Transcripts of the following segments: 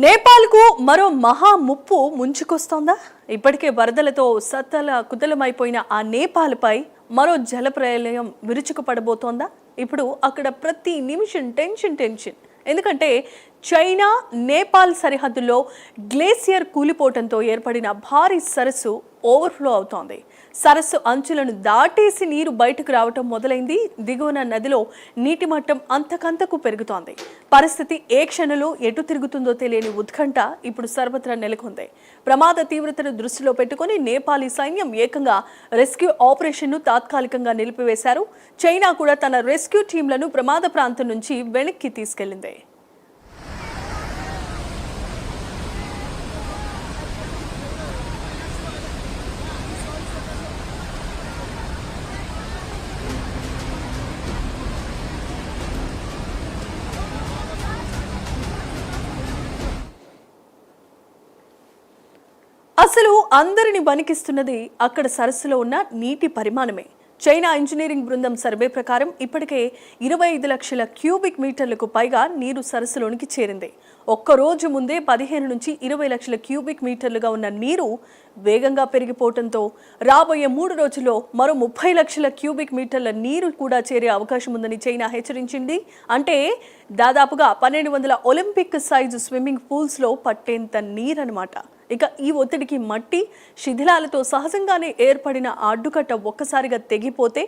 నేపాల్కు మరో మహా ముప్పు ముంచుకొస్తోందా? ఇప్పటికే వరదలతో కుతలమైపోయిన ఆ నేపాల్పై మరో జలప్రలయం విరుచుకుపడబోతోందా? ఇప్పుడు అక్కడ ప్రతి నిమిషం టెన్షన్. ఎందుకంటే చైనా నేపాల్ సరిహద్దుల్లో గ్లేసియర్ కూలిపోవడంతో ఏర్పడిన భారీ సరస్సు ఓవర్ఫ్లో అవుతోంది. సరస్సు అంచులను దాటేసి నీరు బయటకు రావటం మొదలైంది. దిగువన నదిలో నీటి మట్టం అంతకంతకు పెరుగుతోంది. పరిస్థితి ఏ క్షణంలో ఎటు తిరుగుతుందో తెలియని ఉత్కంఠ ఇప్పుడు సర్వత్రా నెలకొంది. ప్రమాద తీవ్రతను దృష్టిలో పెట్టుకుని నేపాలీ సైన్యం ఏకంగా రెస్క్యూ ఆపరేషన్ను తాత్కాలికంగా నిలిపివేశారు. చైనా కూడా తన రెస్క్యూ టీంలను ప్రమాద ప్రాంతం నుంచి వెనక్కి తీసుకెళ్లింది. అసలు అందరిని వణికిస్తున్నది అక్కడ సరస్సులో ఉన్న నీటి పరిమాణమే. చైనా ఇంజనీరింగ్ బృందం సర్వే ప్రకారం ఇప్పటికే 25 లక్షల క్యూబిక్ మీటర్లకు పైగా నీరు సరస్సులోనికి చేరింది. ఒక్కరోజు ముందే 15 నుంచి 20 లక్షల క్యూబిక్ మీటర్లుగా ఉన్న నీరు వేగంగా పెరిగిపోవడంతో రాబోయే 3 రోజుల్లో మరో 30 లక్షల క్యూబిక్ మీటర్ల నీరు కూడా చేరే అవకాశం ఉందని చైనా హెచ్చరించింది. అంటే దాదాపుగా 1200 ఒలింపిక్ సైజు స్విమ్మింగ్ పూల్స్లో పట్టేంత నీరన్నమాట. ఇక ఈ ఒత్తిడికి మట్టి శిథిలాలతో సహజంగానే ఏర్పడిన అడ్డుకట్ట ఒక్కసారిగా తెగిపోతే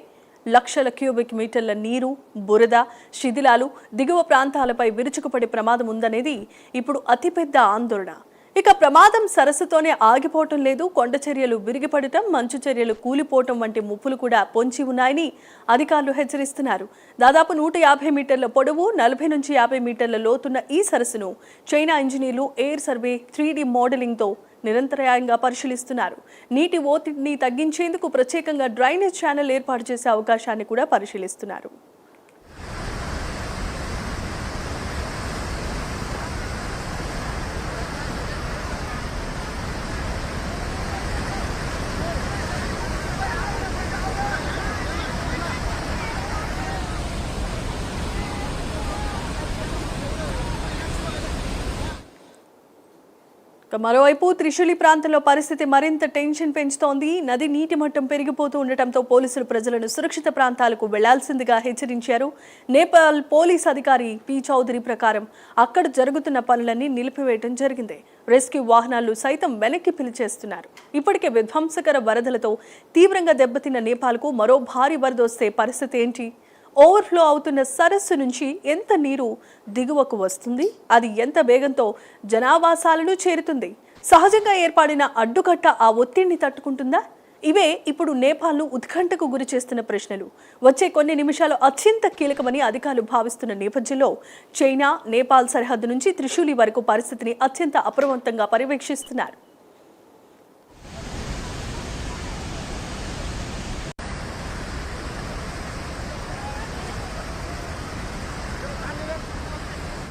లక్షల క్యూబిక్ మీటర్ల నీరు, బురద, శిథిలాలు దిగువ ప్రాంతాలపై విరుచుకుపడే ప్రమాదం ఉందనేది ఇప్పుడు అతిపెద్ద ఆందోళన. ఇక ప్రమాదం సరస్సుతోనే ఆగిపోవటం లేదు. కొండ చర్యలు విరిగిపడటం, మంచు చర్యలు కూలిపోవటం వంటి ముప్పులు కూడా పొంచి ఉన్నాయని అధికారులు హెచ్చరిస్తున్నారు. దాదాపు 150 మీటర్ల పొడవు, 40 నుంచి 50 మీటర్ల లోతున్న ఈ సరస్సును చైనా ఇంజనీర్లు ఎయిర్ సర్వే 3D మోడలింగ్తో నిరంతరాయంగా పరిశీలిస్తున్నారు. నీటి ఒత్తిడిని తగ్గించేందుకు ప్రత్యేకంగా డ్రైనేజ్ ఛానల్ ఏర్పాటు చేసే అవకాశాన్ని కూడా పరిశీలిస్తున్నారు. మరోవైపు త్రిశూలి ప్రాంతంలో పరిస్థితి మరింత టెన్షన్ పెంచుతోంది. నది నీటి మట్టం పెరిగిపోతూ ఉండటంతో పోలీసులు ప్రజలను సురక్షిత ప్రాంతాలకు వెళ్లాల్సిందిగా హెచ్చరించారు. నేపాల్ పోలీస్ అధికారి పి చౌదరి ప్రకారం అక్కడ జరుగుతున్న పనులన్నీ నిలిపివేయడం జరిగింది. రెస్క్యూ వాహనాలు సైతం వెనక్కి పిలిచేస్తున్నారు. ఇప్పటికే విధ్వంసకర వరదలతో తీవ్రంగా దెబ్బతిన్న నేపాల్కు మరో భారీ వరద వస్తే పరిస్థితి ఏంటి? ఓవర్ఫ్లో అవుతున్న సరస్సు నుంచి ఎంత నీరు దిగువకు వస్తుంది? అది ఎంత వేగంతో జనావాసాలను చేరుతుంది? సహజంగా ఏర్పడిన అడ్డుకట్ట ఆ ఒత్తిడిని తట్టుకుంటుందా? ఇవే ఇప్పుడు నేపాల్ను ఉత్కంఠకు గురి చేస్తున్న ప్రశ్నలు. వచ్చే కొన్ని నిమిషాలు అత్యంత కీలకమని అధికారులు భావిస్తున్న నేపథ్యంలో చైనా నేపాల్ సరిహద్దు నుంచి త్రిశూలి వరకు పరిస్థితిని అత్యంత అప్రమత్తంగా పర్యవేక్షిస్తున్నారు.